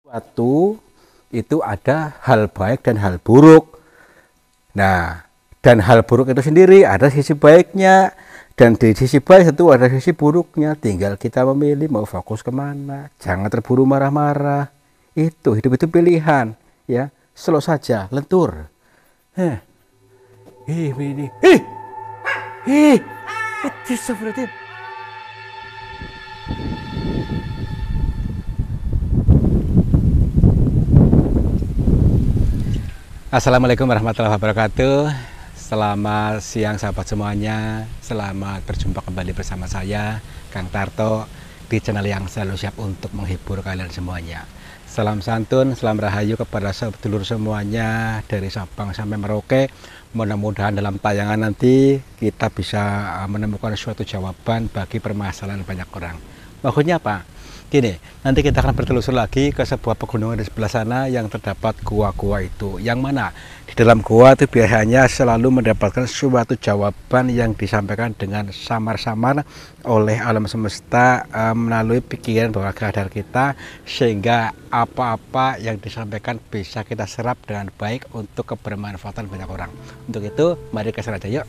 Suatu itu ada hal baik dan hal buruk. Nah, dan hal buruk itu sendiri ada sisi baiknya, dan di sisi baik itu ada sisi buruknya. Tinggal kita memilih mau fokus kemana. Jangan terburu marah-marah. Itu hidup itu pilihan, ya. Slow saja, lentur. Ini. Astagfirullahaladzim. Assalamualaikum warahmatullahi wabarakatuh. Selamat siang sahabat semuanya. Selamat berjumpa kembali bersama saya, Kang Tarto, di channel yang selalu siap untuk menghibur kalian semuanya. Salam santun, salam rahayu kepada sedulur semuanya dari Sabang sampai Merauke. Mudah-mudahan dalam tayangan nanti kita bisa menemukan suatu jawaban bagi permasalahan banyak orang. Maksudnya apa? Gini, nanti kita akan bertelusur lagi ke sebuah pegunungan di sebelah sana yang terdapat gua-gua itu. Yang mana di dalam gua itu biasanya selalu mendapatkan suatu jawaban yang disampaikan dengan samar-samar oleh alam semesta melalui pikiran bawah sadar kita, sehingga apa-apa yang disampaikan bisa kita serap dengan baik untuk kebermanfaatan banyak orang. Untuk itu, mari ke sana aja yuk.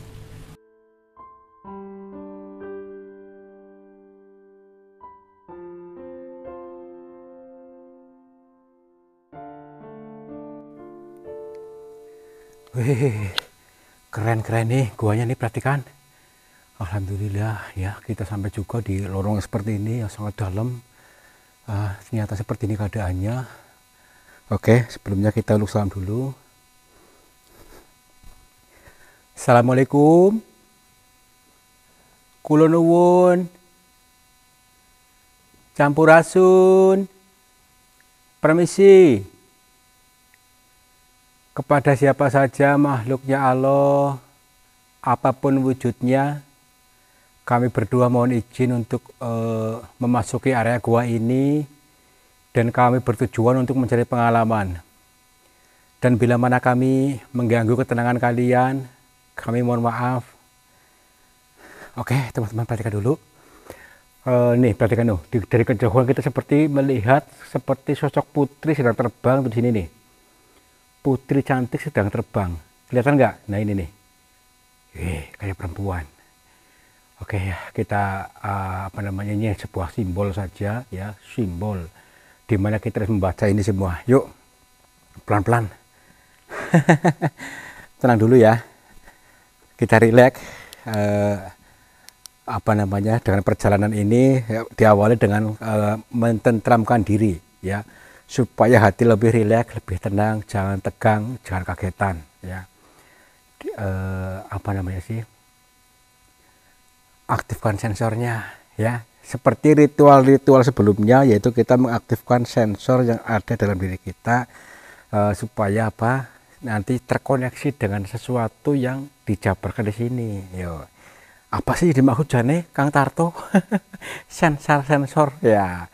Wih, keren-keren nih guanya nih, perhatikan. Alhamdulillah ya, kita sampai juga di lorong seperti ini yang sangat dalam. Ternyata seperti ini keadaannya. Oke, sebelumnya kita salam dulu. Assalamualaikum. Kula nuwun. Campurasun. Permisi. Kepada siapa saja makhluknya Allah, apapun wujudnya, kami berdua mohon izin untuk memasuki area gua ini, dan kami bertujuan untuk mencari pengalaman. Dan bila mana kami mengganggu ketenangan kalian, kami mohon maaf. Oke, teman-teman, perhatikan dulu. Nih, perhatikan dulu. Dari kejauhan kita seperti melihat seperti sosok putri sedang terbang di sini nih. Putri cantik sedang terbang, kelihatan nggak? Nah ini nih, kayak perempuan. Oke ya, kita ini sebuah simbol saja ya, simbol dimana kita harus membaca ini semua. Yuk, pelan-pelan. Tenang dulu ya, kita rileks. Dengan perjalanan ini diawali dengan mententramkan diri ya, supaya hati lebih rileks, lebih tenang, jangan tegang, jangan kagetan ya. Aktifkan sensornya ya, seperti ritual-ritual sebelumnya, yaitu kita mengaktifkan sensor yang ada dalam diri kita supaya nanti terkoneksi dengan sesuatu yang dijabarkan di sini. Yo, apa sih dimaksud jane Kang Tarto? Sensor ya.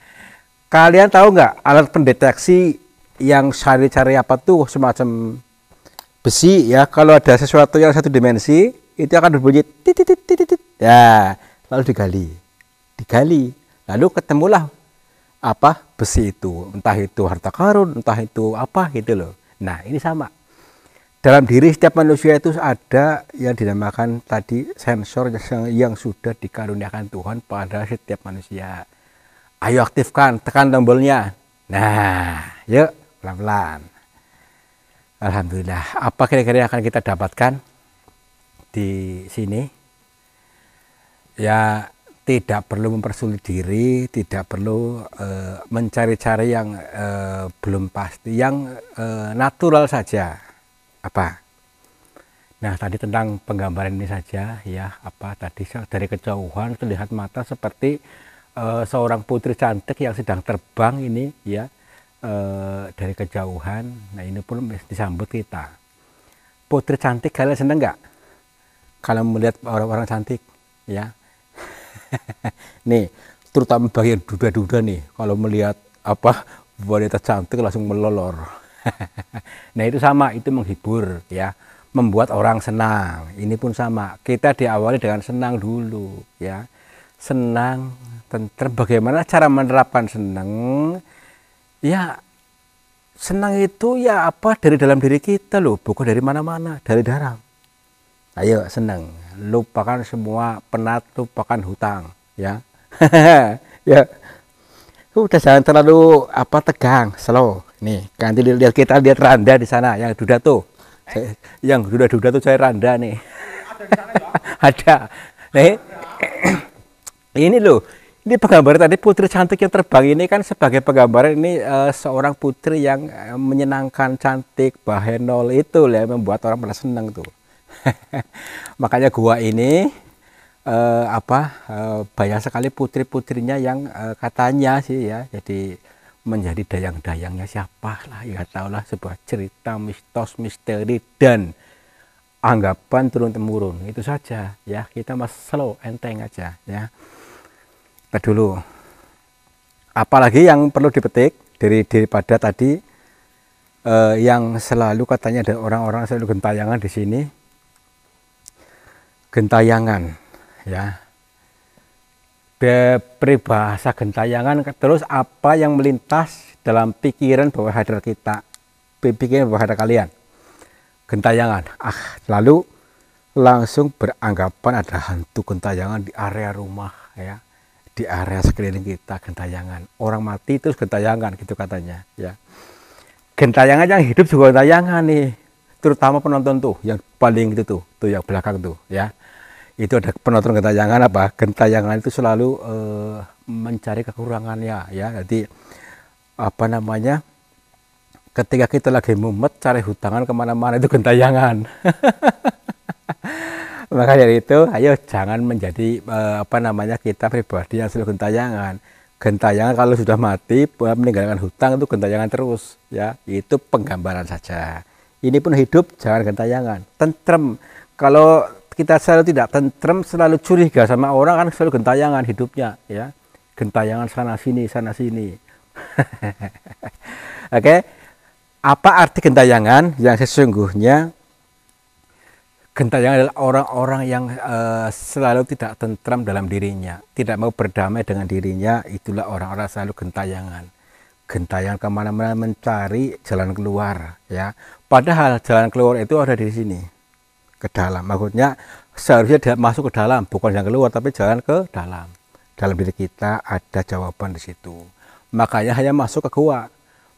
Kalian tahu nggak alat pendeteksi yang cari-cari apa tuh, semacam besi ya, kalau ada sesuatu yang satu dimensi itu akan berbunyi titit ya, lalu digali lalu ketemulah besi itu, entah itu harta karun, entah itu apa gitu loh. Nah ini sama, dalam diri setiap manusia itu ada yang dinamakan tadi sensor yang sudah dikaruniakan Tuhan pada setiap manusia. Ayo aktifkan, tekan tombolnya. Nah, yuk pelan-pelan. Alhamdulillah. Apa kira-kira yang akan kita dapatkan di sini? Ya, tidak perlu mempersulit diri, tidak perlu mencari-cari yang belum pasti, yang natural saja. Nah, tadi tentang penggambaran ini saja ya. Tadi dari kejauhan terlihat mata seperti seorang putri cantik yang sedang terbang ini ya, dari kejauhan. Nah ini pun disambut kita. Putri cantik, kalian seneng nggak kalau melihat orang-orang cantik ya? Nih, terutama bagian duda-duda nih, kalau melihat wanita cantik langsung melolor. Nah itu sama, itu menghibur ya, membuat orang senang. Ini pun sama, kita diawali dengan senang dulu ya, senang, tentrem. Bagaimana cara menerapkan senang? Ya senang itu ya apa dari dalam diri kita loh, bukan dari mana-mana, dari dalam. Ayo senang, lupakan semua penat, lupakan hutang, ya. Ya, udah jangan terlalu apa tegang, slow. Nih, nanti lihat kita lihat Randa di sana yang duda tuh. Yang duda-duda tuh saya Randa nih. Ada. Nih. Ini loh. Ini penggambaran tadi putri cantik yang terbang ini kan sebagai penggambaran ini seorang putri yang menyenangkan, cantik, bahenol itu lah yang membuat orang pada senang tuh. Makanya gua ini banyak sekali putri-putrinya yang katanya sih ya jadi menjadi dayang-dayangnya siapa lah ya tahu lah, sebuah cerita mistos misteri dan anggapan turun temurun itu saja ya. Kita mas slow enteng aja ya. Kita dulu apalagi yang perlu dipetik daripada tadi yang selalu katanya ada orang-orang selalu gentayangan di sini, gentayangan ya, peribahasa gentayangan terus apa yang melintas dalam pikiran bawah sadar kita, pikiran bawah sadar kalian, gentayangan lalu langsung beranggapan ada hantu gentayangan di area rumah ya, di area sekeliling kita gentayangan, orang mati terus gentayangan gitu katanya ya. Gentayangan yang hidup juga gentayangan nih, terutama penonton tuh yang paling itu tuh yang belakang tuh ya. Itu ada penonton gentayangan apa? Gentayangan itu selalu mencari kekurangannya ya. Jadi apa namanya? Ketika kita lagi mumet cari hutangan kemana-mana itu gentayangan. Maka dari itu, ayo jangan menjadi apa namanya kita pribadi yang selalu gentayangan. Gentayangan kalau sudah mati meninggalkan hutang itu gentayangan terus ya. Itu penggambaran saja. Ini pun hidup jangan gentayangan. Tentrem. Kalau kita selalu tidak tentrem, selalu curiga sama orang kan selalu gentayangan hidupnya ya. Gentayangan sana sini sana sini. Oke. Apa arti gentayangan? Yang sesungguhnya gentayangan adalah orang-orang yang selalu tidak tentram dalam dirinya, tidak mau berdamai dengan dirinya, itulah orang-orang selalu gentayangan. Gentayangan kemana-mana mencari jalan keluar ya. Padahal jalan keluar itu ada di sini. Ke dalam, maksudnya seharusnya dia masuk ke dalam, bukan yang keluar tapi jalan ke dalam. Dalam diri kita ada jawaban di situ. Makanya hanya masuk ke gua,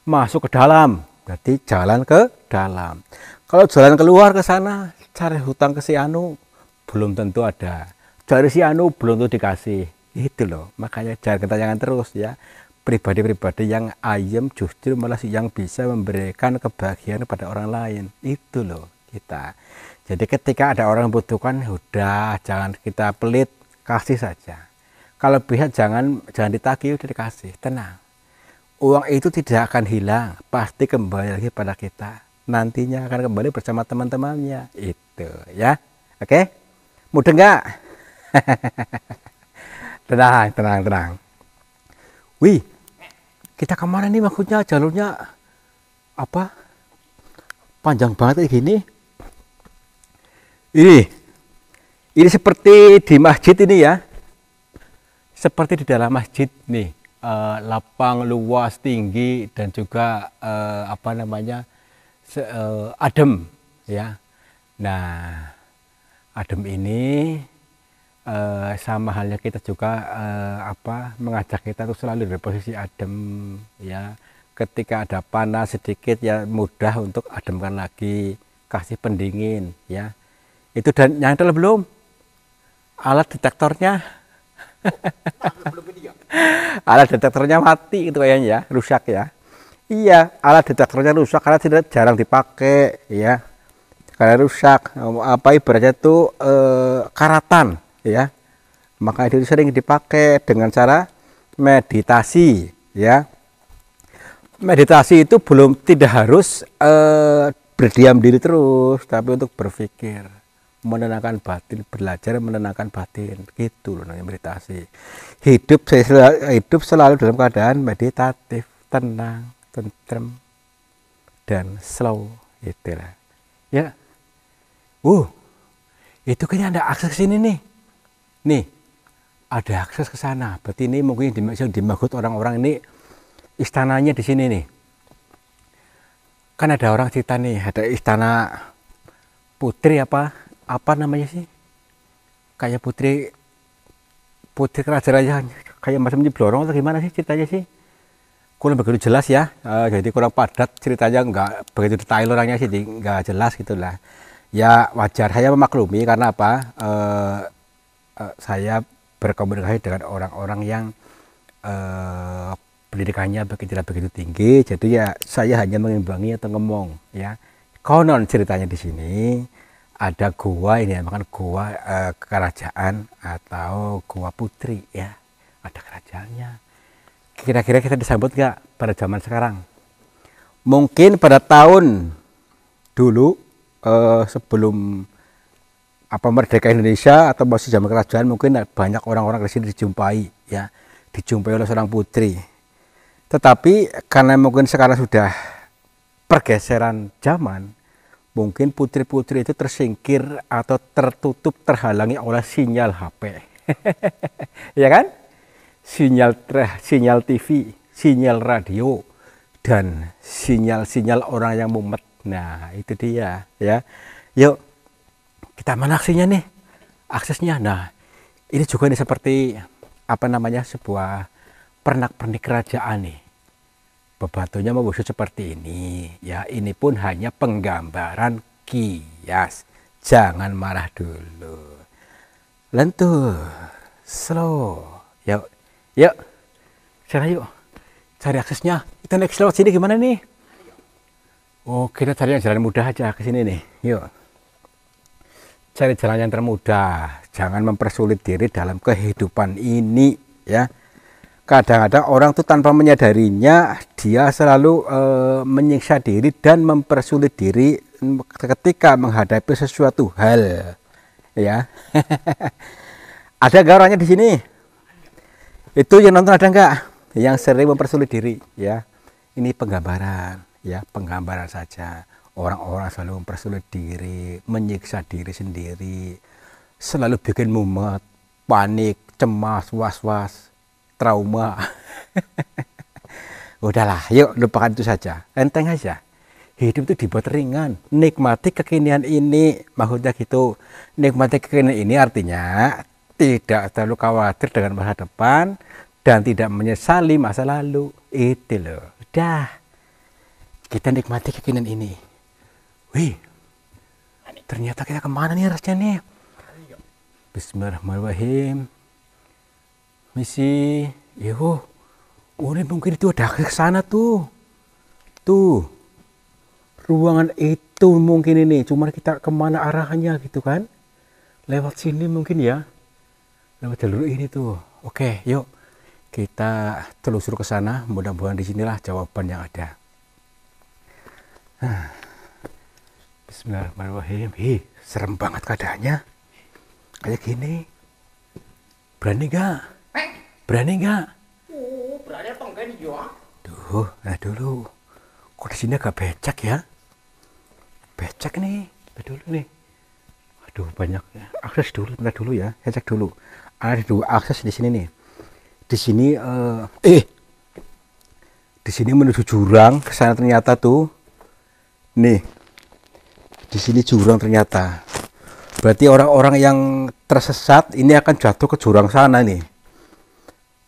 masuk ke dalam, berarti jalan ke dalam. Kalau jalan keluar ke sana, cari hutang ke si Anu, belum tentu ada. Cari si Anu belum tentu dikasih. Itu loh, makanya jangan gentayangan terus ya. Pribadi-pribadi yang ayem justru malah yang bisa memberikan kebahagiaan kepada orang lain. Itu loh kita. Jadi ketika ada orang membutuhkan, udah jangan kita pelit, kasih saja. Kalau bisa jangan ditagih, udah dikasih, tenang. Uang itu tidak akan hilang, pasti kembali lagi pada kita. Nantinya akan kembali bersama teman-temannya, itu ya. Oke, mudah nggak? tenang. Wih, kita kemana nih maksudnya jalurnya apa? Panjang banget kayak gini. Ini seperti di masjid ini ya, seperti di dalam masjid nih, lapang, luas, tinggi dan juga apa namanya adem ya. Nah adem ini sama halnya kita juga mengajak kita untuk selalu dari posisi adem ya. Ketika ada panas sedikit ya mudah untuk ademkan lagi, kasih pendingin ya. Itu dan nyantol belum alat detektornya? Alat detektornya mati itu kayaknya ya, rusak ya. Iya, alat detektornya rusak karena tidak jarang dipakai ya. Karena rusak, apa ibaratnya itu karatan ya. Maka itu sering dipakai dengan cara meditasi ya. Meditasi itu tidak harus berdiam diri terus, tapi untuk berpikir, menenangkan batin, belajar menenangkan batin, gitu loh namanya meditasi. Hidup selalu dalam keadaan meditatif, tenang, tentrem, dan slow, itulah. Ya, itu kayaknya ada akses ke sini nih. Nih, ada akses ke sana. Berarti ini mungkin yang dimaksud orang-orang ini istananya di sini nih. Kan ada orang cerita nih, ada istana putri apa namanya sih? Kayak putri putri kerajaan, kayak macam di Blorong atau gimana sih ceritanya sih? Kurang begitu jelas ya, jadi kurang padat ceritanya, nggak begitu detail orangnya sih, nggak jelas gitulah. Ya wajar saya memaklumi karena apa? Saya berkomunikasi dengan orang-orang yang pendidikannya tidak begitu tinggi, jadi ya saya hanya mengimbangi atau ngomong ya. Konon ceritanya di sini ada gua ini, makan gua kerajaan atau gua putri ya, ada kerajaannya. Kira-kira kita disambut nggak pada zaman sekarang? Mungkin pada tahun dulu sebelum merdeka Indonesia atau masih zaman kerajaan, mungkin banyak orang-orang di sini dijumpai ya, dijumpai oleh seorang putri. Tetapi karena mungkin sekarang sudah pergeseran zaman, mungkin putri-putri itu tersingkir atau tertutup, terhalangi oleh sinyal HP. Ya kan? Sinyal TV, sinyal radio, dan sinyal orang yang mumet. Nah, itu dia ya. Yuk, kita mana aksinya nih? Aksesnya. Nah, ini juga nih seperti sebuah pernak-pernik kerajaan nih. Bebatunya membusuk seperti ini ya. Ini pun hanya penggambaran kias. Jangan marah dulu. Lentur, slow. Yuk, sana yuk, cari aksesnya. Kita naik lewat sini gimana nih? Oh, kita cari yang jalan mudah aja ke sini nih. Yuk, cari jalan yang termudah. Jangan mempersulit diri dalam kehidupan ini ya. Kadang-kadang orang tuh tanpa menyadarinya dia selalu menyiksa diri dan mempersulit diri ketika menghadapi sesuatu hal ya. Ada gak orangnya di sini? Itu yang nonton ada nggak? Yang sering mempersulit diri ya. Ini penggambaran ya, penggambaran saja. Orang-orang selalu mempersulit diri, menyiksa diri sendiri, selalu bikin mumet, panik, cemas, was-was, trauma. Udahlah, yuk lupakan itu saja, enteng aja. Hidup itu dibuat ringan, nikmati kekinian ini, maksudnya gitu. Nikmati kekinian ini artinya tidak terlalu khawatir dengan masa depan dan tidak menyesali masa lalu. Itu loh. Udah. Kita nikmati kekinian ini. Wih. Ternyata kita kemana nih rasanya nih? Bismillahirrahmanirrahim. Misi. Yo. Oh, ini mungkin itu ada ke sana tuh. Tuh. Ruangan itu mungkin ini. Cuman kita kemana arahnya gitu kan? Lewat sini mungkin ya. Lewat jalur ini tuh. Oke, yuk kita telusur ke sana. Mudah-mudahan disinilah jawaban yang ada. Bismillahirrahmanirrahim. Serem banget keadaannya. Kayak gini. Berani nggak? Berani nggak? Oh, berani apa enggak nih, Joa? Duh, dulu. Kok di sini agak becek ya? Becek nih. Dulu nih. Aduh, banyak. Akses dulu, bentar dulu ya. Saya cek dulu. Ada dua akses di sini nih. Di sini di sini menuju jurang ke sana ternyata tuh. Nih. Di sini jurang ternyata. Berarti orang-orang yang tersesat ini akan jatuh ke jurang sana nih.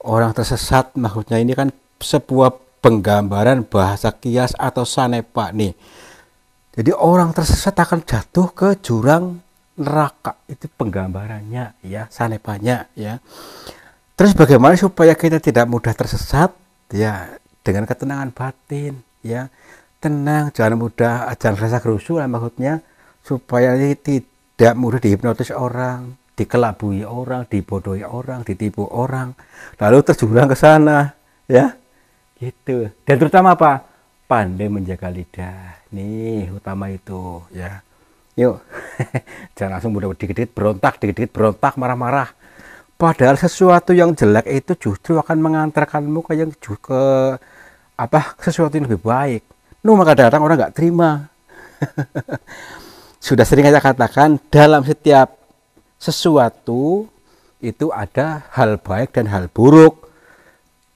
Orang tersesat maksudnya ini kan sebuah penggambaran bahasa kias atau sanepa nih. Jadi orang tersesat akan jatuh ke jurang neraka, itu penggambarannya ya, sanepanya ya. Terus bagaimana supaya kita tidak mudah tersesat ya, dengan ketenangan batin ya, tenang, jangan rasa gerusu lah maksudnya, supaya tidak mudah dihipnotis orang, dikelabui orang, dibodohi orang, ditipu orang, lalu terjurang ke sana ya gitu. Dan terutama apa? Pandai menjaga lidah nih, utama itu ya. Yuk, jangan langsung mudah dikit-dikit berontak, marah-marah. Padahal sesuatu yang jelek itu justru akan mengantarkanmu ke sesuatu yang lebih baik. Maka kadang-kadang orang nggak terima. Sudah sering saya katakan, dalam setiap sesuatu itu ada hal baik dan hal buruk.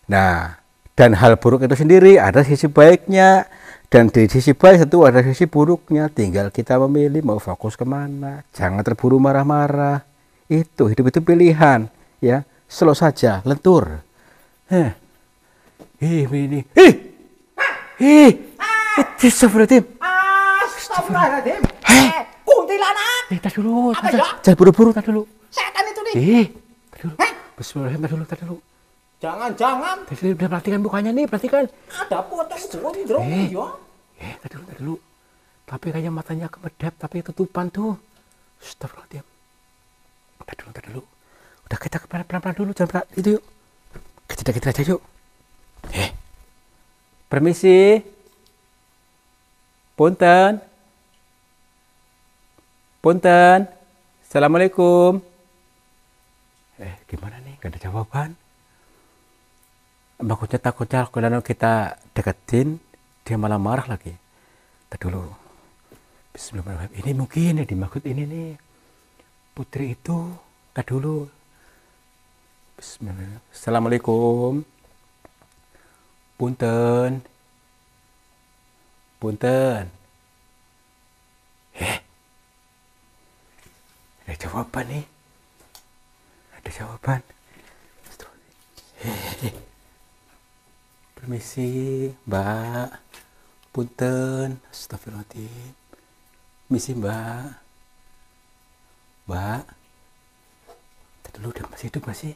Nah, dan hal buruk itu sendiri ada sisi baiknya, Dan di sisi baik tentu ada sisi buruknya, tinggal kita memilih mau fokus kemana. Jangan terburu marah-marah. Itu hidup itu pilihan, ya. Slow saja, lentur. Ini. Astagfirullahaladzim. Astagfirullahaladzim. Hei. Kuntilanak. Tas dulu. Apa ya? Jangan buru-buru, tas dulu. Setan itu nih. Tas dulu. Bismillahirrahmanirrahim, tas dulu. Jangan-jangan Tadi udah perhatikan mukanya nih, perhatikan. ada pocong gua di drone ya. Tadi dulu. Tapi kayaknya matanya kemedap, tapi ketutupan tuh. Astagfirullahaladzim. Tadi dulu. Udah kita pelan-pelan dulu, jangan itu yuk. Kita aja yuk. Permisi. Punten. Assalamualaikum. Gimana nih? Gak ada jawaban. Takutnya kalau kita deketin, dia malah marah lagi. Tadi dulu. Bismillahirrahmanirrahim. Ini mungkin yang dimaksud ini nih. Putri itu. Tadi dulu. Bismillahirrahmanirrahim. Assalamualaikum. Punten. Ada jawaban nih. Permisi, Mbak. Punten. Astagfirullahaladzim. Permisi, Mbak. Tadi dulu udah masih hidup masih.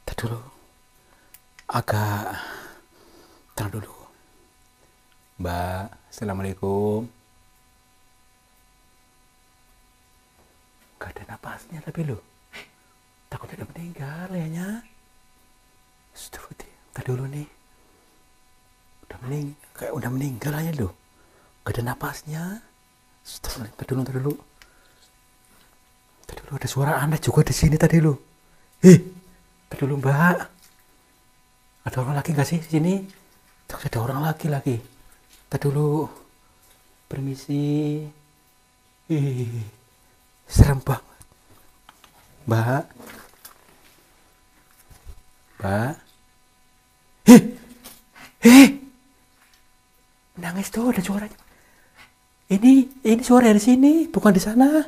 Tadi dulu. Agak tenang dulu. Mbak, assalamualaikum. Gak ada napasnya tapi lo. Takutnya udah meninggal kayaknya. Tadi dulu nih. Udah meninggal aja lo. Gak ada napasnya. Tadi dulu. Tadi dulu ada suara aneh juga di sini tadi lo. Tadi dulu Mbak. Ada orang lagi gak sih di sini? Ada orang lagi. Tadi dulu. Permisi. Serem banget. Mbak. Nangis tuh ada suaranya. Ini suara dari sini, bukan di sana.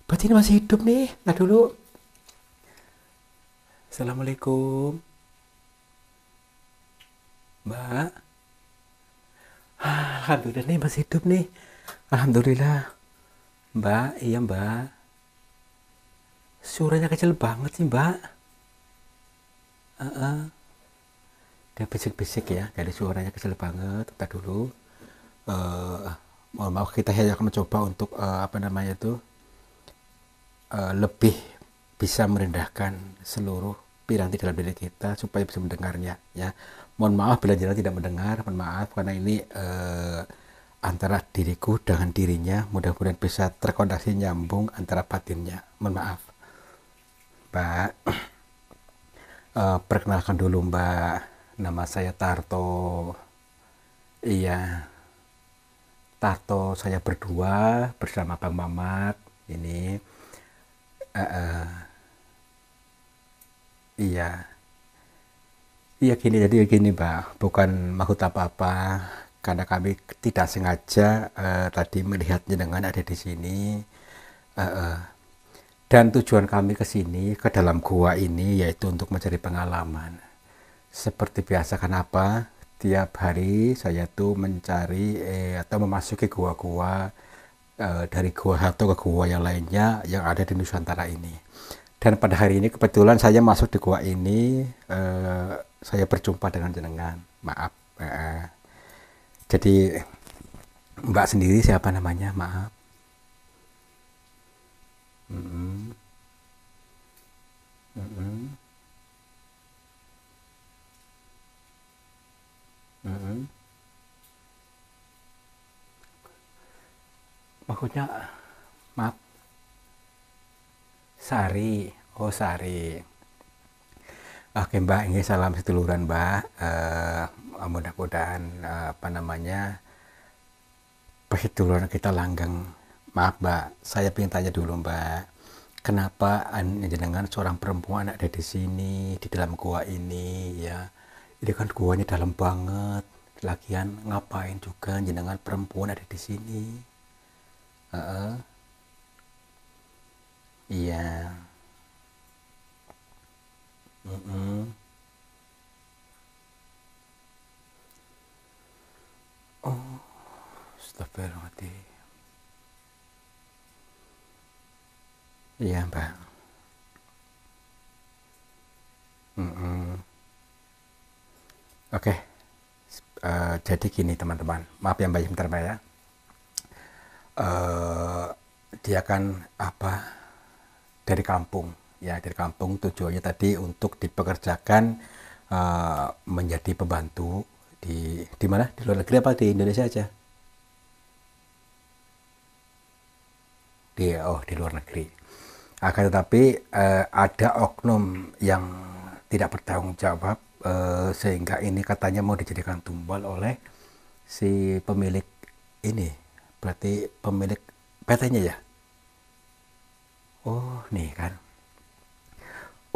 Berarti ini masih hidup nih. Nah dulu. Assalamualaikum. Mbak. Alhamdulillah nih masih hidup nih. Alhamdulillah. Mbak, iya Mbak. Suaranya kecil banget sih Mbak. Dia bisik-bisik ya, jadi suaranya kecil banget. Tadi dulu. Mohon maaf, kita hanya akan mencoba untuk lebih bisa merendahkan seluruh piranti dalam diri kita supaya bisa mendengarnya ya. Mohon maaf bila jalan tidak mendengar, mohon maaf karena ini antara diriku dengan dirinya, mudah-mudahan bisa terkoneksi nyambung antara batinnya. Mohon maaf Mbak. Perkenalkan dulu Mbak, nama saya Tarto. Iya, Tarto, saya berdua bersama Bang Mamat ini. Iya jadi gini Mbak, bukan maksud apa-apa, karena kami tidak sengaja tadi melihatnya dengan ada di sini, dan tujuan kami ke sini, ke dalam gua ini, yaitu untuk mencari pengalaman. Seperti biasa, kenapa tiap hari saya tuh mencari atau memasuki gua-gua, dari gua satu ke gua yang lainnya yang ada di Nusantara ini. Dan pada hari ini kebetulan saya masuk di gua ini, saya berjumpa dengan jenengan. Maaf. Jadi Mbak sendiri siapa namanya? Maaf. Maksudnya, maaf. Sari. Oh, Sari. Oke Mbak, ini salam seduluran Mbak. Mudah-mudahan perseduluran kita langgeng. Maaf Mbak, saya ingin tanya dulu Mbak, kenapa jenengan seorang perempuan ada di sini, di dalam gua ini ya? Ini kan guanya dalam banget, Lagian ngapain juga jenengan perempuan ada di sini? Heeh. Iya. Mm-mm. Oh, astagfirullahaladzim. Iya, Mbak. Mm-mm. Oke. Jadi gini teman-teman, maaf ya Mbak, sebentar Mbak ya. Eh, Dia kan apa, dari kampung ya, dari kampung, tujuannya tadi untuk dipekerjakan, menjadi pembantu di mana, di luar negeri apa di Indonesia aja, di luar negeri. Akan tetapi ada oknum yang tidak bertanggung jawab, sehingga ini katanya mau dijadikan tumbal oleh si pemilik ini, berarti pemilik PT-nya ya. Oh, nih kan,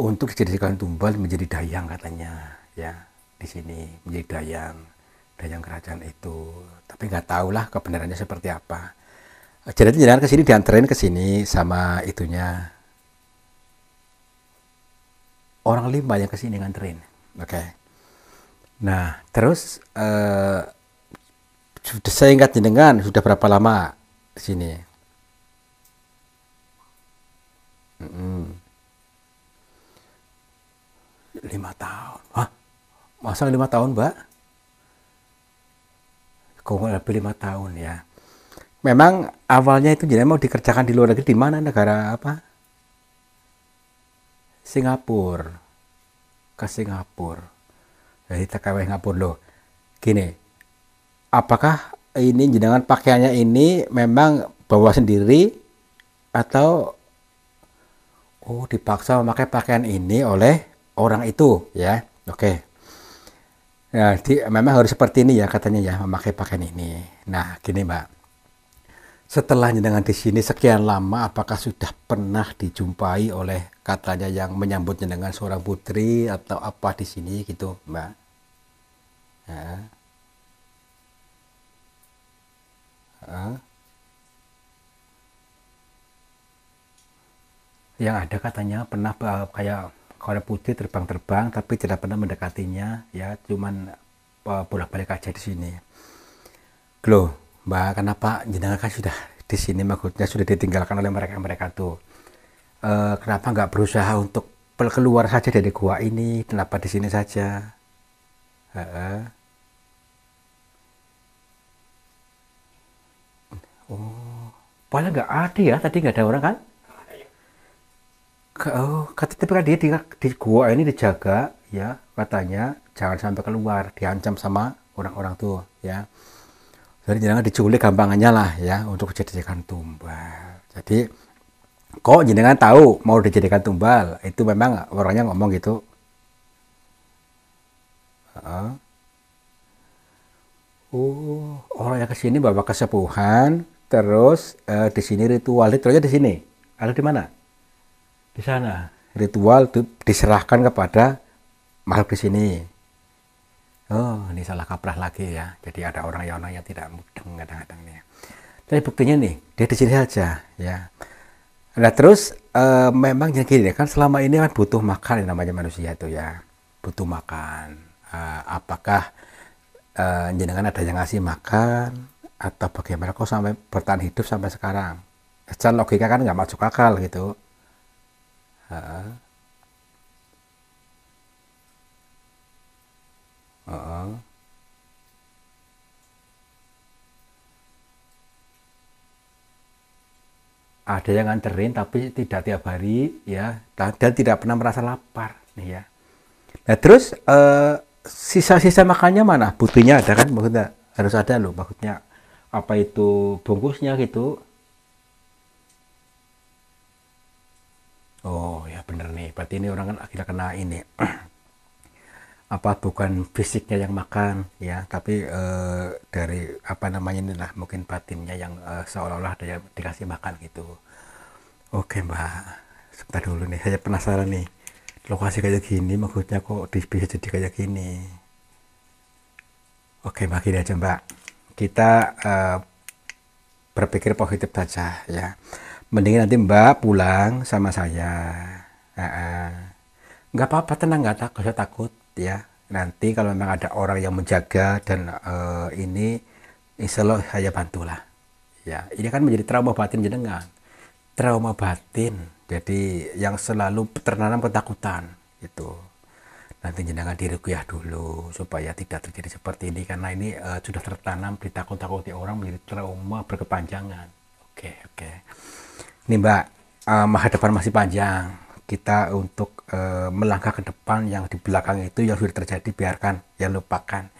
untuk dijadikan tumbal menjadi dayang katanya ya, di sini menjadi dayang kerajaan itu. Tapi nggak tahu lah kebenarannya seperti apa. Jadi jangan ke sini, dianterin ke sini sama itunya, orang 5 yang ke sini nganterin. Oke. Nah, terus sudah saya ingat jenengan sudah berapa lama di sini? 5 tahun. Hah? Masa 5 tahun, Mbak? Kok lebih 5 tahun ya? Memang awalnya itu jenengan mau dikerjakan di luar negeri, di mana, negara apa? Singapura. Ke Singapura. Jadi TKW Singapura loh. Gini, apakah ini jenengan pakaiannya ini memang bawa sendiri atau dipaksa memakai pakaian ini oleh orang itu ya? Oke. Nah, memang harus seperti ini ya katanya ya, memakai pakaian ini. Nah, gini Mbak, setelah jenengan di sini sekian lama, apakah sudah pernah dijumpai oleh katanya yang menyambut jenengan seorang putri atau apa di sini gitu, Mbak? Ya, ya. Yang ada katanya pernah kayak kalau putri terbang-terbang tapi tidak pernah mendekatinya ya, cuman bolak-balik aja di sini. Loh, Mbak, kenapa jenengan kan sudah di sini, maksudnya sudah ditinggalkan oleh mereka-mereka tuh. Kenapa nggak berusaha untuk keluar saja dari gua ini? Kenapa di sini saja? Heeh. Oh, padahal nggak ada ya, tadi nggak ada orang kan? Tapi kan dia di gua ini dijaga ya, katanya jangan sampai keluar, diancam sama orang-orang tuh ya. Jadi jenengan diculik gampangannya lah ya, untuk dijadikan tumbal. Jadi kok jenengan tahu mau dijadikan tumbal, itu memang orangnya ngomong gitu. Heeh. Oh, orang yang kesini bawa kesepuhan, terus di sini ritualnya di sini. Ada di mana? Di sana. Ritual itu diserahkan kepada makhluk di sini. Oh, ini salah kaprah lagi ya. Jadi ada orang yang tidak mudeng kadang-kadang nih. Tapi buktinya nih, dia di sini saja ya. Nah, terus memang yang gini kan, selama ini kan butuh makan yang namanya manusia itu ya. Butuh makan. Apakah jenengan ada yang ngasih makan atau bagaimana kok sampai bertahan hidup sampai sekarang? Secara logika kan nggak masuk akal gitu. Heeh. Heeh. Ada yang nganterin tapi tidak tiap hari ya, dan tidak pernah merasa lapar nih ya. Nah, terus sisa-sisa makannya mana? Buktinya ada kan, maksudnya harus ada loh, maksudnya apa itu bungkusnya gitu. Oh ya bener nih, berarti ini orang kan akhirnya kena ini apa, bukan fisiknya yang makan ya, tapi dari apa namanya inilah, mungkin batinnya yang seolah-olah ada yang dikasih makan gitu. Oke Mbak, sebentar dulu nih, saya penasaran nih, lokasi kayak gini maksudnya kok bisa jadi kayak gini. Oke, Mbak, gini aja Mbak. Kita berpikir positif saja ya. Mending nanti Mbak pulang sama saya. Nggak apa-apa, tenang, nggak usah takut ya. Nanti kalau memang ada orang yang menjaga dan ini, insya Allah saya bantulah. Ya, ini kan menjadi trauma batin jenengan. Trauma batin, jadi yang selalu tertanam ketakutan itu. Nanti jenengan diruqyah dulu supaya tidak terjadi seperti ini, karena ini sudah tertanam ditakut-takuti orang menjadi trauma berkepanjangan. Oke. Ini Mbak, masa depan masih panjang. Kita untuk melangkah ke depan, yang di belakang itu yang sudah terjadi biarkan, ya lupakan.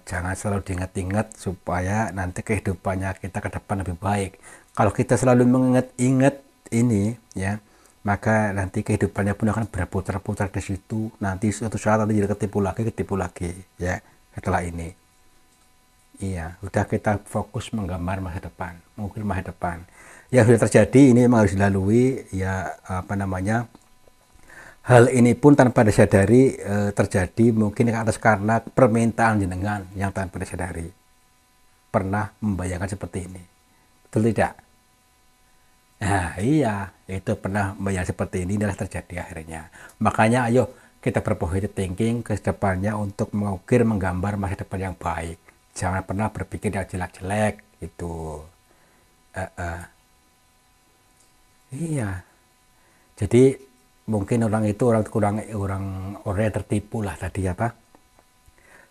Jangan selalu diingat-ingat supaya nanti kehidupannya kita ke depan lebih baik. Kalau kita selalu mengingat-ingat ini ya, maka nanti kehidupannya pun akan berputar-putar di situ. Nanti suatu saat nanti jadi ketipu lagi ya setelah ini. Iya, udah kita fokus menggambar masa depan, mungkin masa depan. Yang sudah terjadi ini memang harus dilalui ya, hal ini pun tanpa disadari terjadi mungkin atas karena permintaan jenengan yang tanpa disadari. Pernah membayangkan seperti ini, betul tidak? Nah iya, itu pernah membayangkan seperti ini, adalah terjadi akhirnya. Makanya ayo kita berpositif thinking ke depannya untuk mengukir, menggambar masa depan yang baik. Jangan pernah berpikir yang jelek-jelek itu. Iya, jadi mungkin orang yang tertipu lah tadi apa,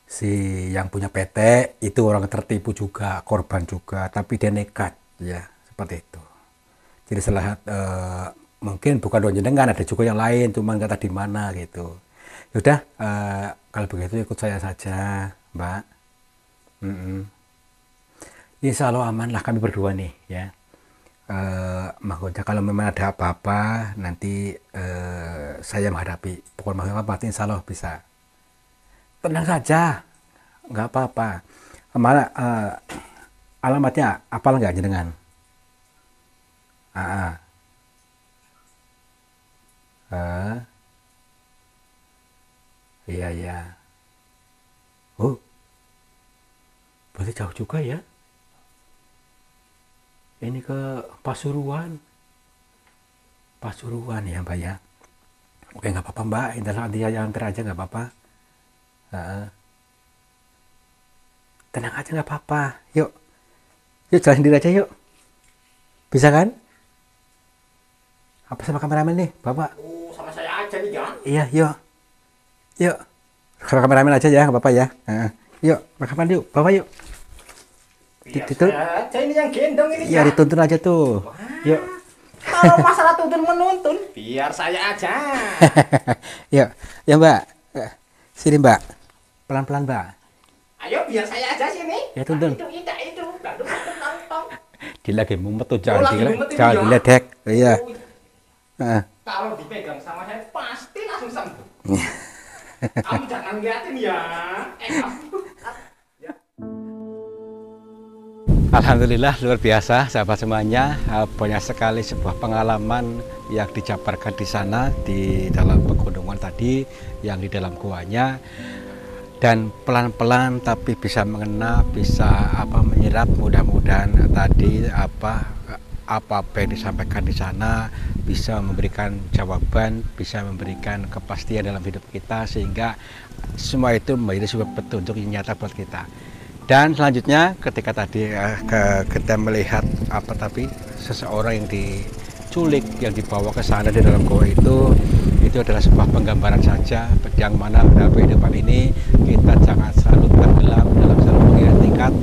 si yang punya PT itu orang tertipu juga, korban juga, tapi dia nekat ya seperti itu. Jadi mungkin bukan doa jenengan, ada juga yang lain, cuman kata di mana gitu. Yaudah, kalau begitu ikut saya saja Mbak. Insya Allah aman lah kami berdua nih ya. Maksudnya kalau memang ada apa-apa nanti saya menghadapi. Pokoknya apa-apa insya Allah bisa. Tenang saja, nggak apa-apa. Alamatnya apal nggak jenengan? Iya. Oh, berarti jauh juga ya. Ini ke Pasuruan ya Mbak ya. Oke, nggak apa-apa Mbak, nanti saya antar aja, nggak apa-apa. Tenang aja, nggak apa-apa. Yuk jalan sendiri aja yuk, bisa kan? Apa sama kameramen nih Bapak? Sama saya aja nih ya. Iya, yuk sama kameramen aja ya, nggak apa-apa ya. Yuk rekaman yuk Bapak yuk. Biar aja ini yang gendong ini ya. Dituntun aja tuh. Yuk. Kalau masalah tuntun menuntun, biar saya aja. Yuk, ya Mbak. Sini Mbak. Pelan-pelan Mbak. Ayo biar saya aja sini. Ya tuntun. Itu. Dia lagi mumet tuh, jangan diledek. Iya. Kalau dipegang sama saya pasti langsung sembuh. Kamu jangan liatin ya. Alhamdulillah, luar biasa sahabat semuanya. Banyak sekali sebuah pengalaman yang dijabarkan di sana, di dalam pegunungan tadi, yang di dalam guanya. Dan pelan-pelan tapi bisa mengena, bisa menyerap, mudah-mudahan tadi apa yang disampaikan di sana bisa memberikan jawaban, bisa memberikan kepastian dalam hidup kita, sehingga semua itu menjadi sebuah petunjuk yang nyata buat kita. Dan selanjutnya ketika tadi kita melihat seseorang yang diculik, yang dibawa ke sana di dalam goa itu adalah sebuah penggambaran saja, yang mana dalam kehidupan ini kita jangan selalu tenggelam dalam satu tingkat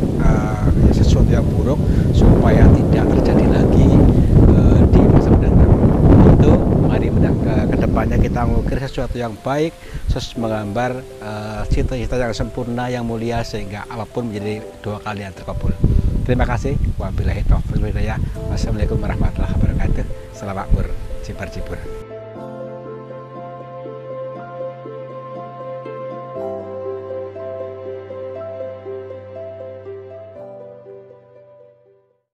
sesuatu yang buruk, supaya tidak terjadi lagi di masa mendatang. Itu mari ke depannya kita mengukir sesuatu yang baik, menggambar cita-cita yang sempurna, yang mulia, sehingga apapun menjadi doa kalian terkabul. Terima kasih. Wabillahi taufiq wal hidayah. Wassalamualaikum warahmatullahi wabarakatuh. Selamat bercipar-cipur.